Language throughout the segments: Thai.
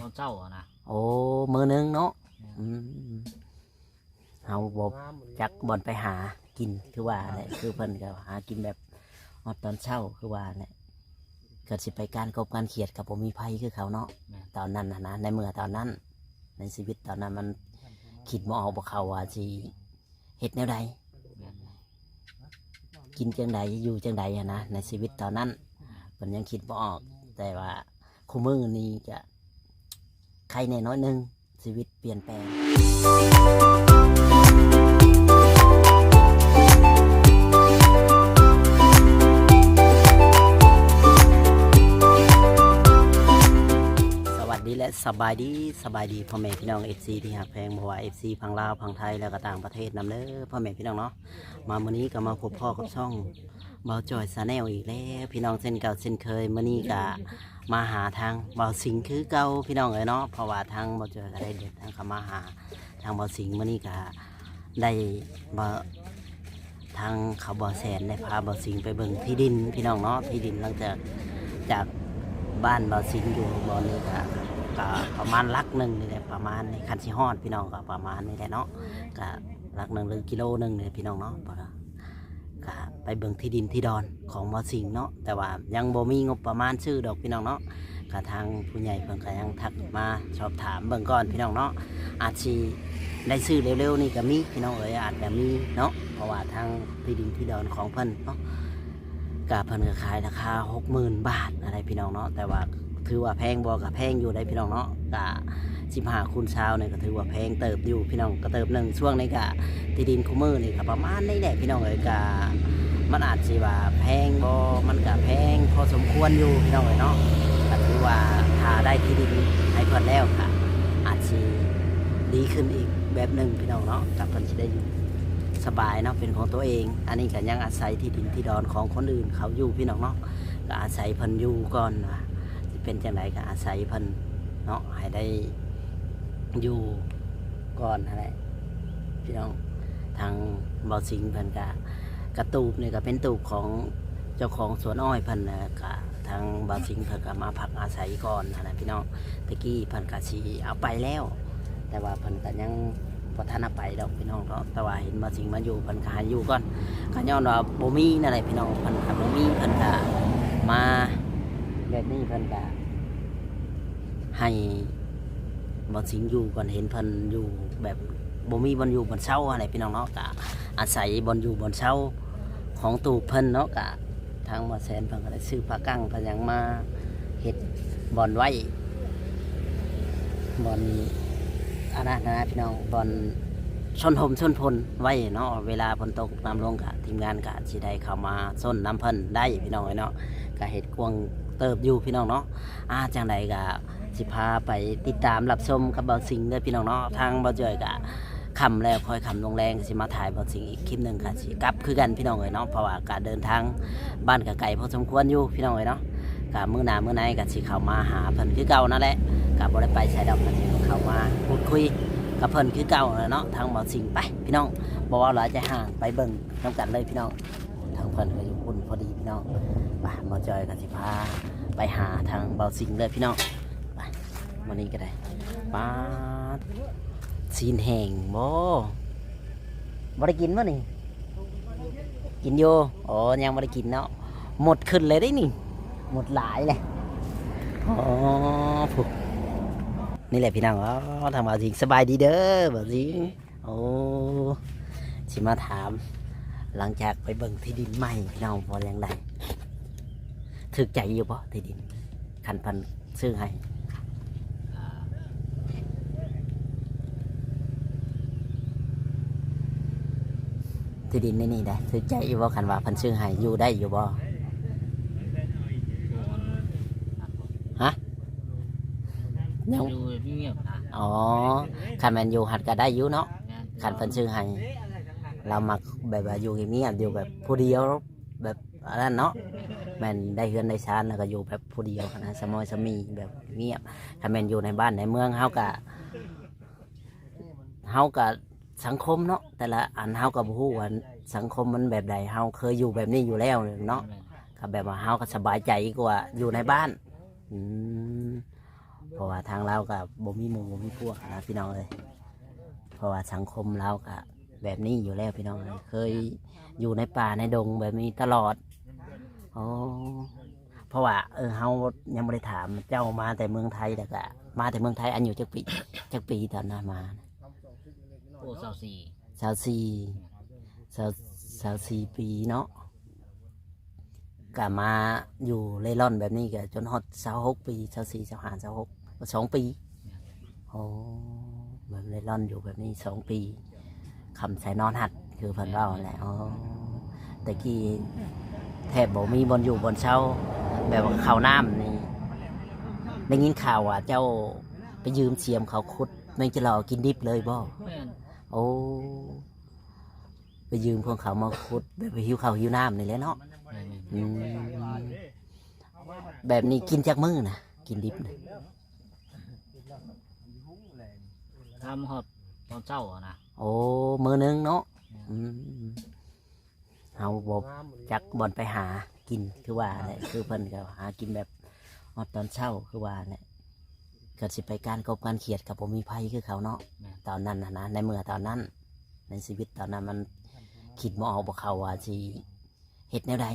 อนเช้าอะนะโอ้มื้อนึงเนาะเฮาบ่จักบ่อนไปหากินคือว่าแหละคือเพิ่นก็หากินแบบฮอดตอนเช้าคือว่าแหละก็สิไปการกบการเขียดกับบ่มีภัยคือเขาเนาะตอนนั้นนะในเมื่อตอนนั้นในชีวิตตอนนั้นมันคิดบ่ออกบ่เข้าว่าสิเฮ็ดแนวใดกินจังใดอยู่จังใดนะในชีวิตตอนนั้นเพิ่นยังคิดบ่ออกแต่ว่าคู่มือนี้จะใครแน่น้อยนึงชีวิตเปลี่ยนแปลงสวัสดีและสบายดีพ่อแม่พี่น้อง FC ที่หักแพงบ่ว่า FC พังลาวพังไทยแล้วก็ต่างประเทศนำเด้อพ่อแม่พี่น้องเนาะมามื้อนี้ก็มาพบพ่อกับช่องเบาจอยชาแนลอีกแล้วพี่น้องเช่นเก่าเช่นเคยมื้อนี้ก็มาหาทางเบาสิงคือเก่าพี่น้องเนาะเพราะว่าทางเบาจอยก็ได้เดินทางเข้ามาหาทางเบาสิงมื้อนี้ก็ได้มาทางเขาบ่อแสนได้พาเบาสิงไปเบิ่งที่ดินพี่น้องเนาะที่ดินหลังจากบ้านเบาสิงอยู่บ่อนี้ก็ประมาณลักหนึ่งนี่แหละประมาณในคันชิฮอดพี่น้องก็ประมาณนี่แหละเนาะก็ลักหนึ่งหรือกิโลหนึ่งเนี่ยพี่น้องเนาะก็ไปเบิ่งที่ดินที่ดอนของเบาสิงเนาะแต่ว่ายังบ่มีงบประมาณซื้อดอกพี่น้องเนาะก็ทางผู้ใหญ่เพิ่นก็ยังทักมาสอบถามเบิ่งก่อนพี่น้องเนาะอาจสิได้ซื้อเร็วๆนี่ก็มีพี่น้องเอ๋ยอาจจะมีเนาะเพราะว่าทางที่ดินที่ดอนของเพิ่นเนาะก็เพิ่นก็ขายราคา 60,000 บาทอะไรพี่น้องเนาะแต่ว่าถือว่าแพงบ่กับแพงอยู่ได้พี่น้องเนาะก็15 คูณเช้าเนี่ยก็ถือว่าแพงเติบอยู่พี่น้องก็เติบหนึ่งช่วงนี้ก็ที่ดินคู่มือนี่ก็ประมาณนี้แหละพี่น้องเอ๋ยก็มันอาจสิว่าแพงบ่มันก็แพงพอสมควรอยู่พี่น้องเอ๋ยเนาะก็ถือว่าถ้าได้ที่ดินให้เพิ่นแล้วค่ะอาจสิดีขึ้นอีกแบบหนึ่งพี่น้องเนาะกับเพิ่นสิได้อยู่สบายเนาะเป็นของตัวเองอันนี้ก็ยังอาศัยที่ดินที่ดอนของคนอื่นเขาอยู่พี่น้องเนาะก็อาศัยเพิ่นอยู่ก่อนว่าเป็นจังไรก็อาศัยเพิ่นเนาะให้ได้อยู่ก่อนอะไรพี่น้องทางเบาสิงเพิ่นก็กระตูบนี่ก็เป็นตูบของเจ้าของสวนอ้อยเพิ่นนะก็ทางเบาสิงเพิ่นก็มาพักอาศัยก่อนนะพี่น้องตะกี้เพิ่นก็สิเอาไปแล้วแต่ว่าเพิ่นก็ยังบ่ทันเอาไปดอกพี่น้องเนาะแต่ว่าเห็นเบาสิงมาอยู่เพิ่นก็ให้อยู่ก่อนก็ย้อนว่าบ่มีนั่นแหละพี่น้องเพิ่นก็บ่มีเพิ่นก็มาแบบนี้เพิ่นก็ให้บอลสิงอยู่ก่อนเห็นเพิ่นอยู่แบบบ่มีบอลอยู่บอลเช่าอะไรพี่น้องเนาะก็อาศัยบอลอยู่บอลเช่าของตูเพิ่นเนาะก็ทางบ่แสนเพิ่นก็ได้ซื้อผ้ากั้งเพิ่นยังมาเฮ็ดบอลไว้บอลอันนั้นนะพี่น้องบอลชนพลไว้เนาะเวลาฝนตกน้ำลงก็ทีมงานก็สิได้เข้ามาส้นน้ำเพิ่นได้พี่น้องเนาะก็เฮ็ดกวงเติบอยู่พี่น้องเนาะจังใดก็สิพาไปติดตามรับชมกับเบาสิงเด้อพี่น้องเนาะทางเบาเจยก็คำแล้วคอยคำลงแรงสิมาถ่ายเบาสิงอีกคลิปหนึ่งค่ะสิกลับคือกันพี่น้องเนาะเพราะว่าการเดินทางบ้านกับไก่พอสมควรอยู่พี่น้องเนาะกับมื้อหน้ามื้อไหนก็สิเข้ามาหาเพิ่นคือเก่านั่นแหละกับบ่ได้ไปใช้ดอกเพิ่นเข้ามาพูดคุยกับเพิ่นคือเก่าเนาะทางเบาสิงไปพี่น้องบ่ว่าหลายใจห่างไปเบิ่งนํกันเลยพี่น้องทางเพิ่นก็อยู่พุ่นพอดีพี่น้องไปเบาเจยก็สิพาไปหาทางเบาสิงเลยพี่น้องวันนี้ก็ได้ปลาซีนแห้งบ่ได้กินวะนี่กินโยอ๋อยังบ่ได้กินเนาะหมดขึ้นเลยได้นี่หมดหลายเลยอ๋อผูกนี่แหละพี่น้องอ๋อทำมาสิสบายดีเด้อแบบสิโอ้สิมาถามหลังจากไปเบิ่งที่ดินใหม่พี่น้องพอยังได้ถึกใจอยู่ป่ะที่ดินคันพันซื้อให้ที่ดินนี่ได้ถือใจอยู่บ่คันว่าพันซื้อให้อยู่ได้อยู่บ่ฮะยังอ๋อคันมันอยู่หัดก็ได้อยู่เนาะคันพันซื้อให้เรามักแบบว่าอยู่เงียบอยู่แบบผู้เดียวแบบอะไรเนาะมันได้เฮือนได้ชานแล้วก็อยู่แบบผู้เดียวนะสมอยสมีแบบเงียบคันมันอยู่ในบ้านในเมืองเฮาก็สังคมเนาะแต่ละอันเฮากับผู้ว่าสังคมมันแบบใดเฮาเคยอยู่แบบนี้อยู่แล้วเนาะก็แบบว่าเฮาก็สบายใจกว่าอยู่ในบ้านพ เพราะว่าทางเรากับบ่มีหมู่บ่มีพวกนะพี่น้องเลยเพราะว่าสังคมเรากับแบบนี้อยู่แล้วพี่น้องเลยเคยอยู่ในป่าในดงแบบนี้ตลอดอ๋อเพราะว่าเฮายังไม่ได้ถามเจ้ามาแต่เมืองไทยแต่ก็มาแต่เมืองไทยอันอยู่จักปีตอนนั้นมา โอ้24 24 ปีเนาะกะมาอยู่เล่ร่อนแบบนี้ก็จนฮอด26 ปี24 25 26 2 ปีโอ้แบบเล่ร่อนอยู่แบบนี้2 ปีคำใส่นอนหัดคือเพิ่นเล่าแหละอ๋อแต่กี้แทบบ่มีบนอยู่บนเช่าแบบว่าข้าวน้ำนี่ได้ยินข่าวว่าเจ้าไปยืมเสียมเขาขุดแมงจะหล่อกินดิบเลยบ่ แม่น โอ้ไปยืมพวกเขามาขุดแบบไปหิวข้าวหิวน้ำนี่แหละเนาะ แม่น อืมแบบนี้กินจากมื้อนะกินดิบนะ ทำฮอดตอนเช้าอะนะ โอ้มื้อนึงเนาะอืมเฮาบ่จักบ่อนไปหากินคือว่าแหละคือเพิ่นก็หากินแบบฮอดตอนเช้าคือว่าแหละก็สิไปการกบการเขียดกับบ่มีภัยคือเขาเนาะตอนนั้นนะในเมื่อตอนนั้นในชีวิตตอนนั้นมันคิดบ่ออกบ่เข้าว่าสิเฮ็ดแนวใด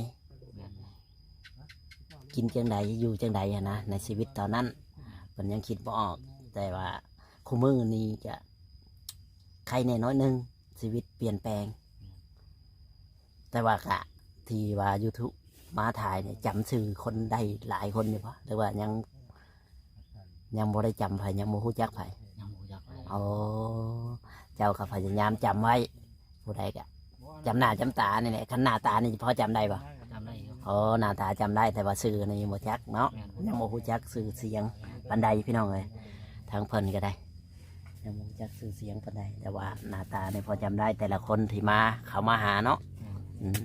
แม่น กินจังใดอยู่จังใดอะนะในชีวิตตอนนั้นมันยังคิดบ่ออก แต่ว่าคู่มือนี้จะใครแน่น้อยหนึงชีวิตเปลี่ยนแปลง แต่ว่ากะที่ว่า YouTube มาถ่ายเนี่ยจำชื่อคนได้หลายคนอยู่ปะหรือว่ายังบ่ได้จำไผยังบ่รู้จักไผ ยังบ่อยากไป อ๋อเจ้าก็พยายามจำไว้ผู้ใดกะจำหน้าจำตานี่แหละคันหน้าตานี่พอจำได้ปะ จำได้อยู่ อ๋อหน้าตาจำได้แต่ว่าชื่อนี่บ่จักเนาะ แม่น ยังบ่ฮู้จักชื่อเสียงปานใดพี่น้องเอ้ยทางเพิ่นก็ได้ยังบ่รู้จักชื่อเสียงปานใดแต่ว่าหน้าตานี่พอจำได้แต่ละคนที่มาเขามาหาเนาะอืม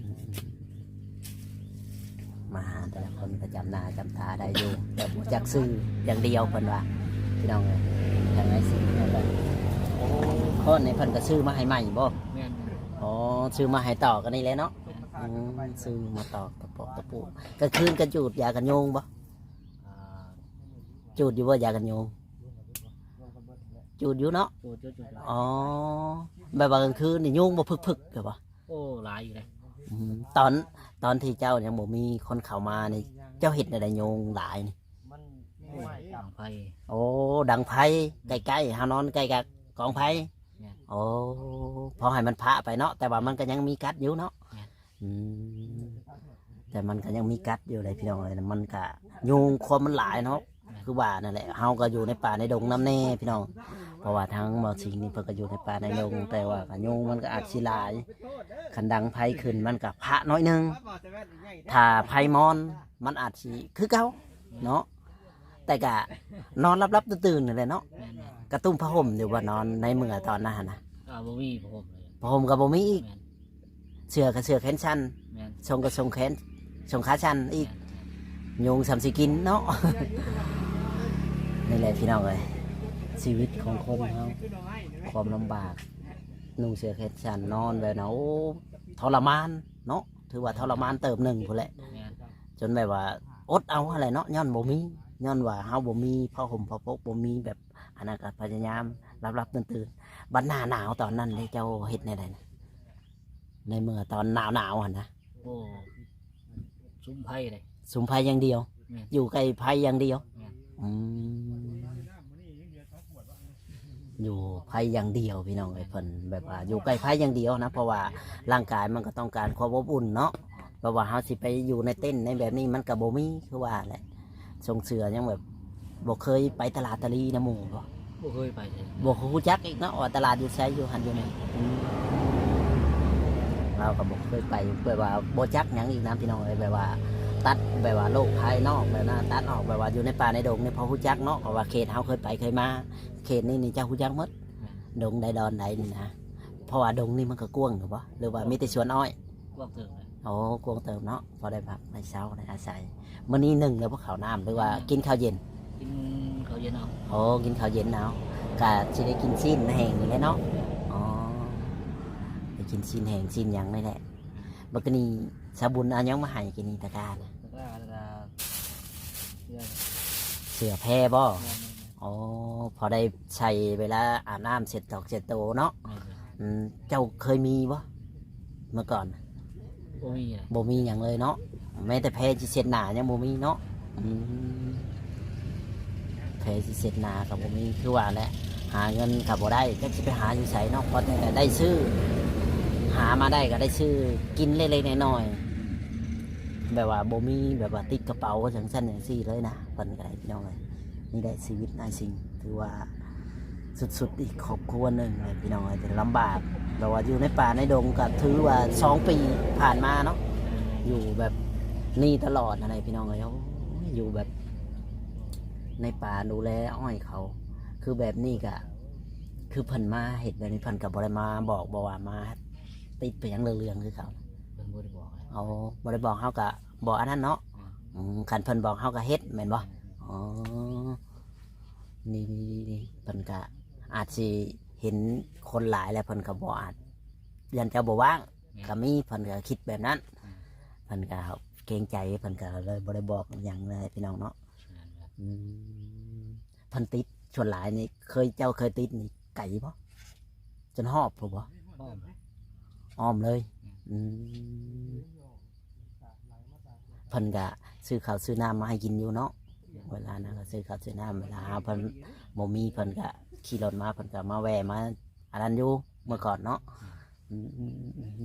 มาหาแต่ละคนก็จำหน้าจำตาได้อยู่แต่บ่รู้จักชื่ออย่างเดียวเพิ่นว่าพี่น้องเอ้ยทางไหนสินั่นแหละโอ้คนนี้เพิ่นก็ซื้อมาให้ใหม่บ่ แม่น อ๋อซื้อมาให้ต่อกันนี่แหละเนาะซื้อมาต่อตะปอกตะปูกลางคืนก็จูดยากันยุงบ่ อ่า จูดอยู่ว่ายากันยุงจูดอยู่เนาะ จุด อ๋อแบบว่ากลางคืนนี่ยุงบ่พึกๆแบบว่า โอ้หลายอยู่เลย ตอนที่เจ้ายังบ่มีคนเข้ามานี่เจ้าเห็ดอะไรยุงหลายนี่ ดังไฟ โอ้ดังไผใกล้ๆเฮานอนใกล้กับกองไผโอ้พอให้มันพะไปเนาะแต่ว่ามันก็ยังมีกัดอยู่เนาะอืมแต่มันก็ยังมีกัดอยู่เลยพี่น้องเลยนะมันก็ยุงความมันหลายเนาะคือว่านั่นแหละเฮาก็อยู่ในป่าในดงน้ำแน่พี่น้องเพราะว่าทั้งหมอสิงนี่เพิ่นก็อยู่ในป่าในดงแต่ว่าก็ยุงมันก็อาจสิหลายคันดังไผขึ้นมันก็พะน้อยหนึงถ้าไผมอนมันอาจสิคือเก่าเนาะแต่ก็นอนรับๆตื่นๆนั่นแหละเนาะ แม่น กระตุ้มผ้าห่มอยู่ว่านอนในเมื่อตอนนั้นน่ะนะ บ่มีผมเลย ผ้าห่มกับบ่มีอีก แม่น เสื้อกับเสื้อแขนสั้น แม่น ทรงกับทรงแขนทรงขาสั้นอีกยุงสามสิกินเนาะ นี่แหละพี่น้องเลยชีวิตของคนเขาความลำบากนุ่งเสื้อแขนสั้นนอนแบบนั้นโอ้ทรมานเนาะถือว่าทรมานเติบหนึ่งพุ่นแหละ แม่น จนแบบว่าอดเอาอะไรเนาะย้อนบ่มีย้อนว่าเฮาบ่มีผ้าห่มผ้าปกบ่มีแบบอันนั้นก็พยายามรับตื่นบัดหน้าหนาวตอนนั้นเลยเจ้าเฮ็ดในใดนะในเมื่อตอนหนาวหั่นนะ โอ้ซุ้มไฟเลย สุมไผอย่างเดียว แม่น อยู่ใกล้ไผอย่างเดียว แม่น อืมอยู่ไผอย่างเดียวพี่น้องไอ้เพิ่นแบบว่าอยู่ใกล้ไผอย่างเดียวนะเพราะว่าร่างกายมันก็ต้องการความอบอุ่นเนาะเพราะว่าเฮาสิไปอยู่ในเต้นท์ในแบบนี้มันก็บ่มีคือว่าแหละทรงเสือยังแบบบ่เคยไปตลาดตะลีนะหมู่บ่ บ่เคยไปเลย บ่ฮู้จักอีกเนาะว่าตลาดอยู่ไสอยู่หันอยู่นี่เราก็บ่เคยไปแบบว่าบ่จักหยังอีกนะพี่น้องเอ้ยแบบว่า ตัดแบบว่าโลกภายนอกแบบนั้นตัดออกแบบว่าอยู่ในป่าในดงนี่พอฮู้จักเนาะเพราะว่าเขตเฮาเคยไปเคยมาเขตนี้นี่เจ้าฮู้จักหมดดงใดดอนใดนี่นะเพราะว่าดงนี่มันก็กว้างหรือบ่หรือว่ามีแต่สวนอ้อย กว้างเติมเลย โอ้กวางเติมเนาะพอได้พักในเช้าได้อาศัยมื้อนี้หนึ่งแล้วพวกข้าวน้ำหรือว่ากินข้าวเย็น กินข้าวเย็นเอา โอ้กินข้าวเย็นเนาะกะสิได้กินซีนแห้งนี่แหละเนาะอ๋อไปกินซีนแห้งซีนหยังนี่แหละบักกะนี่สาบุญเอาหยังมาให้กินนี่ตะกร้านะ แล้วก็เสื้อ เสือแพร่บ่ แม่น โ อ๋อพอได้ใช้เวลาอาบน้ำเสร็จดอกเสร็จโตเนาะ แม่นเลย เจ้าเคยมีบ่เมื่อก่อน บ่มีเลย บ่มีอย่างเลยเนาะแม้แต่แพรที่เช็ดหน้ายังบ่มีเนาะแพรที่เช็ดหน้ากับบ่มีคือว่าแหละหาเงินกับบ่ได้จักสิไปหาอยู่ไสเนาะพอแต่ได้ซื้อหามาได้ก็ได้ซื้อกินเล็กๆน้อยๆแบบว่าบ่มีแบบว่าติดกระเป๋าจังซั่นจังซี่เลยนะเพิ่นก็ได้พี่น้องเลยนี่ได้ชีวิตนายสิ่งถือว่าสุดๆอีกครอบครัวหนึงเลยพี่น้องเลยแต่ลำบากแบบว่าอยู่ในป่าในดงก็ถือว่า2 ปีผ่านมาเนาะอยู่แบบนี่ตลอดอะไรพี่น้องเลยอยู่แบบในป่าดูแลอ้อยเขา คือแบบนี้ก็คือเพิ่นมาเห็ดแบบนี้เพิ่นกับบริมาบอกว่ามาติดไปหยังเรื่องๆคือเขา เพิ่นบ่ได้บอกเลย เอาบริบอกเขาก็บอกอันนั้นเนาะคันเพิ่นบอกเขาก็เฮ็ดแม่นบ่อ๋อนี่เพิ่นก็อาจสิเห็นคนหลายแล้วเพิ่นก็บ่อาจยันเจ้าบ่ว่างก็มีเพิ่นก็คิดแบบนั้นเพิ่นก็เกรงใจเพิ่นก็เลยบ่ได้บอกหยังเลยพี่น้องเนาะเพิ่นติดชวนหลายนี่เจ้าเคยติดนี่ไก่บ่จนหอบบ่ บ้อมเลย อ้อมเลยเพิ่นก็ซื้อข้าวซื้อน้ำมาให้กินอยู่เนาะเวลานั้นก็ซื้อข้าวซื้อน้ำเวลาเพิ่นบ่มีเพิ่นก็ขี่รถมาเพิ่นก็มาแวะมาอันนั้นอยู่เมื่อก่อนเนาะ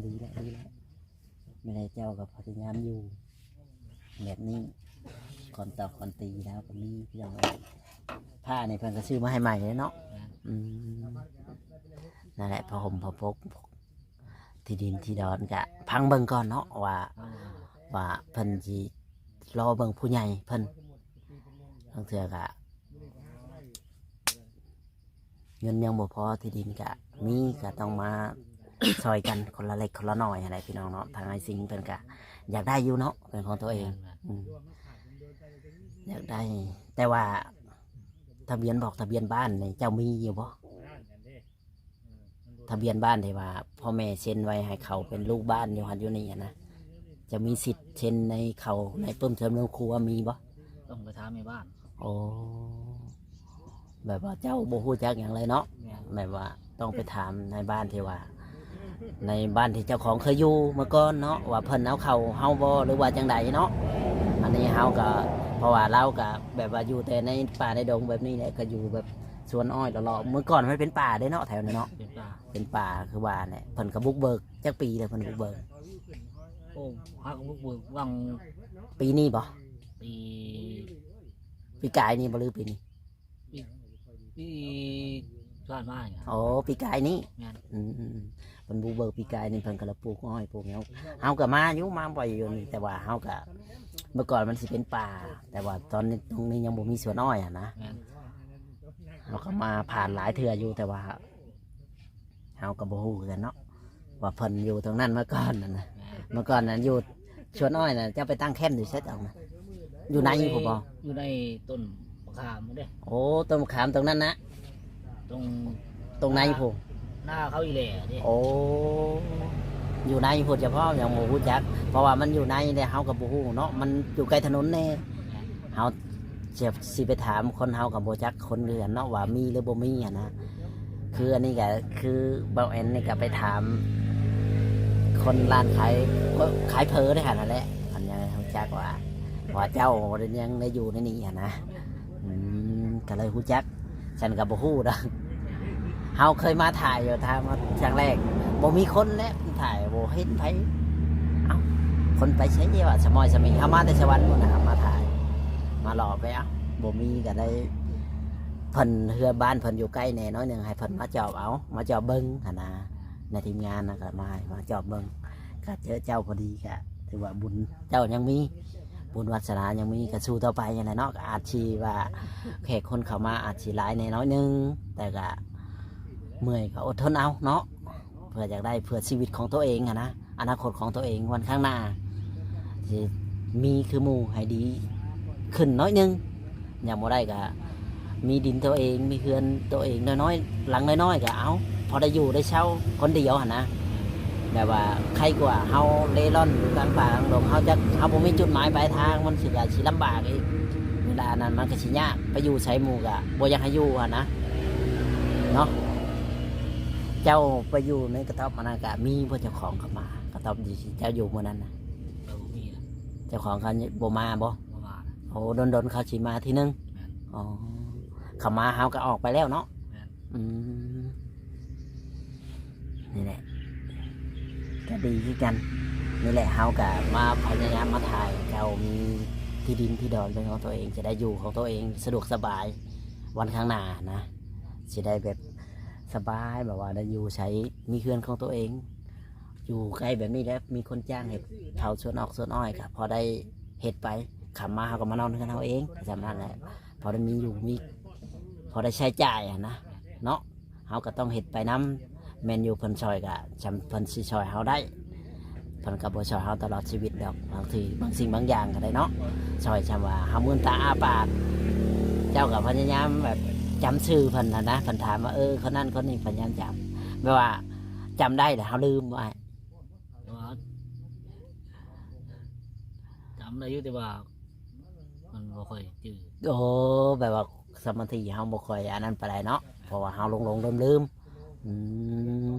ดีแล้วไม่ได้เจ้ากับพยายามอยู่แบบนี้ก่อนตอกก่อนตีแล้วก็มีพี่น้องผ้าในเพิ่นก็ซื้อมาให้ใหม่เลยเนาะนั่นแหละพอห่มพอพกที่ดินที่ดอนกะพังเบิ่งก่อนเนาะว่าเพิ่นสิรอเบิ่งผู้ใหญ่เพิ่นบางเทื่อกะเงินยังบ่พอที่ดินกะมีก็ต้องมา ซอยกันคนละเล็กคนละน้อยอะไรพี่น้องเนาะทางไอ้สิงเพิ่นกะอยากได้อยู่เนาะเป็นของตัวเองอยากได้แต่ว่าทะเบียนบอกทะเบียนบ้านในเจ้ามีอยู่บ่ทะเบียนบ้านที่ว่าพ่อแม่เซ็นไว้ให้เขาเป็นลูกบ้านอยู่หันอยู่นี่นะจะมีสิทธิ์เซ็นในเขาในเพิ่มเติมเรื่องครัวมีบ่ ต้องไปถามในบ้าน โอ้แบบว่าเจ้าบ่ฮู้จักอย่างเลยเนาะแบบว่าต้องไปถามในบ้านที่ว่าในบ้านที่เจ้าของเคยอยู่เมื่อก่อนเนาะว่าเพิ่นเอาเขาเฮาบ่หรือว่าจังใดเนาะอันนี้เฮาก็เพราะว่าเราก็แบบว่าอยู่แต่ในป่าในดงแบบนี้แหละก็อยู่แบบสวนอ้อยตลอดเมื่อก่อนมันเป็นป่าได้เนาะแถวนั้นเนาะ เป็นป่า เป็นป่าคือว่าเนี่ยเพิ่นก็บุกเบิกจักปีเลยเพิ่นบุกเบิก โอ้ฮักลูกเบิกวัง ปีนี้บ่ ปี ปีกายนี่บ่หรือปีนี้ ปีผ่านมาเนี่ย อ๋อปีกายนี้ งาน เพิ่นบุกเบิกปีกายนี่เพิ่นก็ละปลูกอ้อยปลูกหยังเฮาก็มาอยู่มาบ่อยอยู่นี่แต่ว่าเฮาก็เมื่อก่อนมันสิเป็นป่าแต่ว่าตอนนี้ตรงนี้ยังบ่มีสวนอ้อยอ่ะนะ งาน เราก็มาผ่านหลายเทื่ออยู่แต่ว่าเฮาก็บ่ฮู้กันเนาะว่าเพิ่นอยู่ตรงนั้นเมื่อก่อนนั่นนะเมื่อก่อนนั้นอยู่สวนอ้อยน่ะจะไปตั้งแคมป์อยู่เซตเอานะอยู่ในผมบ่ อยู่ในต้นมะขามเด้ โอ้ต้นมะขามตรงนั้นนะ ตรง ตรงในผม หน้าเขาอีแหล่เด้ โอ้อยู่ในพูดเฉพาะอย่างหมูจักเพราะว่ามันอยู่ในแต่เฮากับบ่ฮู้เนาะมันอยู่ใกล้ถนนแน่เฮาสิไปถามคนเฮากับบ่จักคนเรือนเนาะว่ามีหรือบ่มีอ่ะนะคืออันนี้ก็คือเบาแอนนี่ก็ไปถาม คนร้านขายเพอได้ขนาดนั้นแหละอันยังเฮาจักว่าเจ้ายังได้อยู่ในนี้อ่ะนะก็เลยฮู้จักฉันก็บ่ฮู้ดอกเฮาเคยมาถ่ายอยู่ทางมาครั้งแรกบ่มีคนแล้วถ่ายบ่เห็นไผเอ้าคนไปใช้เยอะสมอยสมิงเฮามาแต่สวรรค์พุ่นนะครับมาถ่ายมาหล่อไปเอ้าบ่มีก็ได้เพิ่นเฮือบ้านเพิ่นอยู่ใกล้แน่น้อยหนึงให้เพิ่นมาจอบเอามาจอบเบิ่งหั่นนะในทีมงานนะก็มาจอบเบิ่งก็เจอเจ้าพอดีก็ถือว่าบุญเจ้ายังมีบุญวาสนายังมีก็สู้ต่อไปอย่างไรเนาะก็อาจสิว่าแขกคนเข้ามาอาจสิหลายแน่น้อยหนึงแต่ก็เมื่อยก็อดทนเอาเนาะเพื่ออยากได้เพื่อชีวิตของตัวเองอะนะอนาคตของตัวเองวันข้างหน้าที่มีคือหมู่ให้ดีขึ้นน้อยหนึงอย่างบ่ได้ก็มีดินตัวเองมีเฮือนตัวเองน้อยๆหลังน้อยๆก็เอาพอได้อยู่ได้เช่าคนเดียวหั่นนะแบบว่าใครกว่าเฮาเล่ร่อนอยู่กลางป่ากลางดงเฮาบ่มีจุดหมายปลายทางมันสิลำบากอีกเว ลานั้นมันก็สิยากไปอยู่ใช้หมู่ก็บ่อยากให้อยู่อะนะเนาะเจ้าไปอยู่ในกระต๊อบมันก็มีบ่เจ้าของเข้ามากระต๊อบดีเจ้าอยู่มื้อนั้นนะ เราบ่มีนะ เจ้าของเขาบ่มาบ่ บ่มานะ โอ้ดนๆเขาสิมาทีนึง แม่น อ๋อเขามาเฮาก็ออกไปแล้วเนาะ แม่น อืมนี่แหละก็ดีคือกันนี่แหละเฮาก็มาพยายามมาถ่ายเรามีที่ดินที่ดอนเป็นของตัวเองจะได้อยู่ของตัวเองสะดวกสบายวันข้างหน้านะจะได้แบบสบายแบบว่าได้อยู่ใช้มีเพื่อนของตัวเอง อยู่ใกล้แบบนี้แล้วมีคนจ้างเห็ดเผาสวนออกสวนอ้อยครับพอได้เห็ดไปขับมาเขาก็มานอนกันเอาเองจำนั้นแหละพอได้มีอยู่มีพอได้ใช้จ่ายอะนะเนาะเขาก็ต้องเห็ดไปน้ำแมนอยู่เพิ่นซอยกะจำเพิ่นสิซอยเขาได้เพิ่นกับบ่ซอยเขาตลอดชีวิตดอกบางทีบางสิ่งบางอย่างก็ได้เนาะซอยจำว่าเขามื่นตาอาปากเจ้ากับพยายามแบบจำชื่อเพิ่นนะเพิ่นถามว่าคนนั้นคนนี้พยายามจำไม่ว่าจำได้แต่เขาลืมไว้ แต่ว่าจำได้อยู่แต่ว่ามันบ่ค่อยจืด โอ้แบบว่าสมาธิเฮาบ่ค่อยอันนั้นไปได้เนาะเพราะว่าเฮาหลงลืมอืม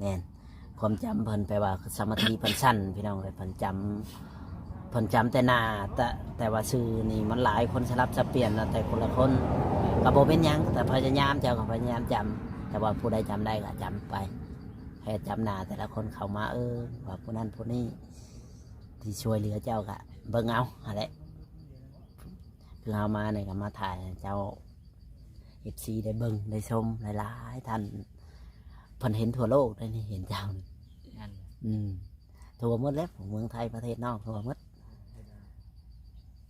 แน่นความจำเพิ่นไปว่าสมาธิเพิ่นสั้นพี่น้องเลยเพิ่นจำแต่หน้าแต่ว่าชื่อนี่มันหลายคนสลับสับเปลี่ยนนะแต่คนละคนก็บ่เป็นหยังแต่พยายามเจ้าก็พยายามจำแต่ว่าผู้ใดจำได้ก็จำไปให้จำหน้าแต่ละคนเข้ามาว่าผู้นั้นผู้นี้ที่ช่วยเหลือเจ้าก็เบิ่งเอาอะไรคือเอามาเนี่ยก็มาถ่ายเจ้า FC ได้เบิ่งได้ชมหลายๆท่านเพิ่นเห็นทั่วโลกได้นี่เห็นเจ้านี่ แม่น ทั่วหมดแล้วของเมืองไทยประเทศนอกทั่วหมด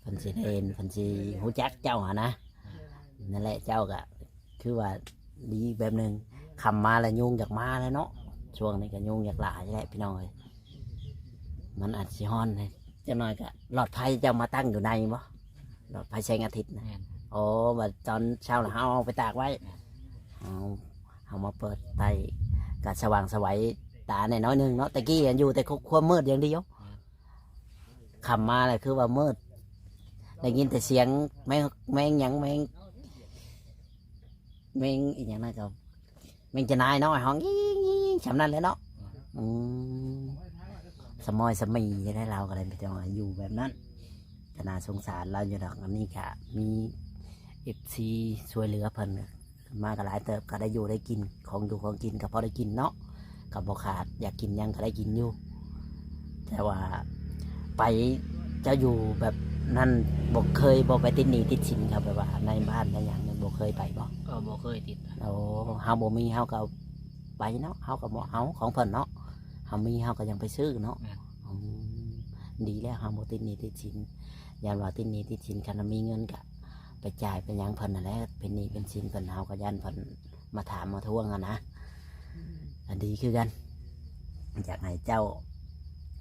เพิ่นสิได้เห็นเพิ่นสิฮู้จักเจ้าหะนะนั่นแหละเจ้าก็คือว่าดีแบบหนึงคำมาแล้วยุงอยากมาแล้วเนาะช่วงนี้ก็ยุงอยากหลายแหละพี่น้องเอ้ยมันอาจสิฮ้อนเลยจังหน่อยก็หลอดไฟเจ้ามาตั้งอยู่ในบ่หลอดไฟแสงอาทิตย์นะ แม่น โอ้แบบตอนเช้าเราเอาไปตากไว้เอามาเปิดไต่กัดสว่างสวัยตาในน้อยหนึงเนาะตะกี้อยู่แต่ความมืดอย่างเดียวขำมาเลยคือว่ามืดได้ยินแต่เสียงแมงหยังแมงอีกอย่างนั้นก็แมงจะนายน้อยห้องยี่ฉำนั้นเลยเนาะอืมสมอยสมีจะได้เราก็เลยไปจังหวะอยู่แบบนั้นก็น่าสงสารเราอยู่ดอกอันนี้ค่ะมีFC ช่วยเหลือเพิ่นมาก็หลายเติบก็ได้อยู่ได้กินของอยู่ของกินก็พอได้กินเนาะก็บ่ขาดอยากกินหยังก็ได้กินอยู่แต่ว่าไปจะอยู่แบบนั่นบ่เคยบ่ไปติดหนี้ติดสินครับแบบว่าในบ้านในหยังเนี่ยบ่เคยไปบ่ ก็บ่เคยติดนะ โอ้เฮาบ่มีเฮาก็ไปเนาะเฮาก็บ่เอาของเพิ่นเนาะเฮามีเฮาก็ยังไปซื้อเนาะ แม่น อืมดีแล้วเฮาบ่ติดหนี้ติดสินยานว่าติดหนี้ติดสินคันมีเงินก็ไปจ่ายเป็นหยังเพิ่นนั่นแหละเป็นหนี้เป็นสินเพิ่นเฮาก็ยันเพิ่นมาถามมาทวงอะนะอันดีคือกันอยากให้เจ้า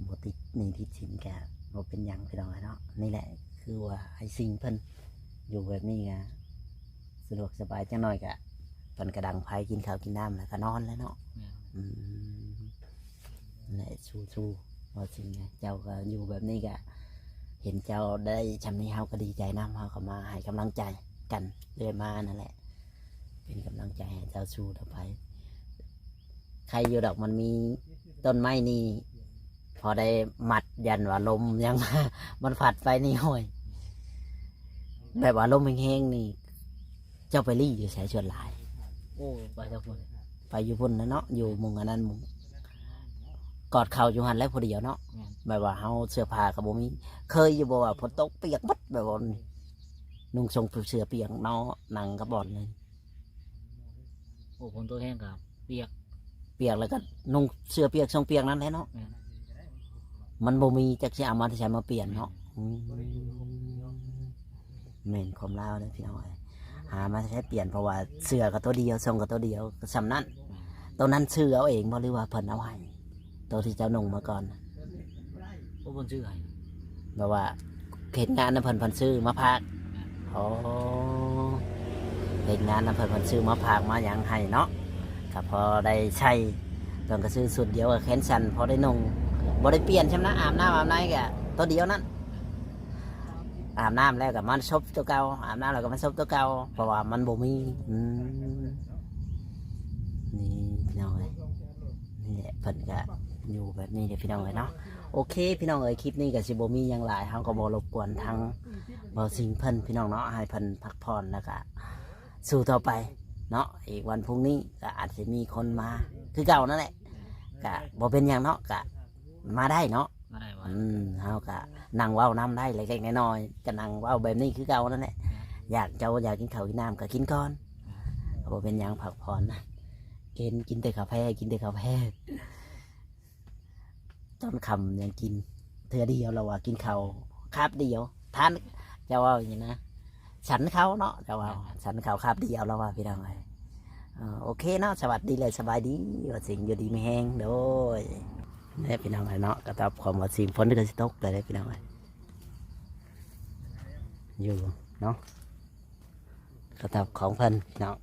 บ่ติดหนี้ติดสินก็บ่เป็นหยังพี่น้องเนาะนี่แหละคือว่าให้สิ่งเพิ่นอยู่แบบนี้ก็สะดวกสบายจังหน่อยก็เพิ่นก็ดังไผกินข้าวกินน้ำแล้วก็นอนแล้วเนาะ แม่น อืมนั่นแหละสู้ๆว่าจริงไงเจ้าก็อยู่แบบนี้ก็เห็นเจ้าได้ชำนี้เฮาก็ดีใจนะเฮาก็มาให้กำลังใจกันเรื่อยมานั่นแหละ เป็นกำลังใจให้เจ้าสู้ต่อไปใครอยู่ดอกมันมีต้นไม้นี่พอได้หมัดยันว่าลมยังมา มันผัดไปนี่ห้อยแบบว่าลมแห้งๆนี่ เจ้าไปรี่อยู่แสชวนหลาย โอ้ไปทุกคน ไปอยู่พุ่นนะเนาะอยู่มุงอันนั้นมุงกอดเข่าอยู่หันแล้วพอดีเนาะ แม่น แบบว่าเฮาเสื้อผ้ากับบ่มีเคยอยู่บ่ว่าฝนตกเปียกบัดแบบว่านุ่งทรงเสื้อเปียกเนาะหนังกระบอนเลย โอ้ฝนตกแห้งกับเปียก เปียกแล้วก็นุ่งเสื้อเปียกทรงเปียกนั่นแหละเนาะ แม่น มันบ่มีจักสิเอามาที่ใช้มาเปลี่ยนเนาะแม่นความลาวเลยพี่น้องเอ้ยหามาใช้เปลี่ยนเพราะว่าเสื้อก็ตัวเดียวทรงก็ตัวเดียวก็สำนั้นตัวนั้นซื้อเอาเองบ่หรือว่าเพิ่นเอาให้ตัวที่เจ้านุ่งมาก่อน โอ้บนชื่อให้ แบบว่าเห็นงานน้ำเพิ่นซื้อมาพักโอ้เห็นงานน้ำเพิ่นซื้อมาพักมาอย่างให้เนาะก็พอได้ใช้ตอนก็ซื้อสุดเดียวกับแขนสั้นพอได้นุ่งบ่ได้เปลี่ยนใช่ไหมนะอาบน้ำอาบในก็ตัวเดียวนั้น อาบน้ำแล้วก็มันซบตัวเก่าอาบน้ำแล้วก็มันซบตัวเก่าเพราะว่ามันบ่มีนี่พี่น้องเอ้ยนี่แหละเพิ่นก็อยู่แบบนี้เด้อพี่น้องเอ้ยเนาะโอเคพี่น้องเอ้ยคลิปนี้ก็สิบ่มีหยังหลายเฮาก็บ่รบกวนทางเบาสิงเพิ่นพี่น้องเนาะให้เพิ่นพักผ่อนแล้วก็สู้ต่อไปเนาะอีกวันพรุ่งนี้ก็อาจจะมีคนมาคือเก่านั่นแหละก็บ่เป็นหยังเนาะก็มาได้เนาะ มาได้ว่า เฮาก็นั่งเว้าน้ำได้เล็กๆน้อยๆก็นั่งเว้าแบบนี้คือเก่านั่นแหละอยากกินข้าวกินน้ำก็กินก่อนบ่เป็นหยังพักผ่อนกินแต่กาแฟตอนค่ำยังกินเทื่อเดียวเราว่ากินข้าวคาบเดียวทานจะว่าอย่างนี้นะฉันเขาเนาะจะว่าฉันเขาคาบเดียวเราว่าพี่น้องเลยโอเคเนาะสวัสดีเลยสบายดีว่าสิ่งอยู่ดีไม่แห้งโดยนี่พี่น้องเลยเนาะก็ตอบความว่าสิ่งฝนที่จะตกเลยพี่น้องเลยอยู่เนาะก็ตอบของเพิ่นพี่น้อง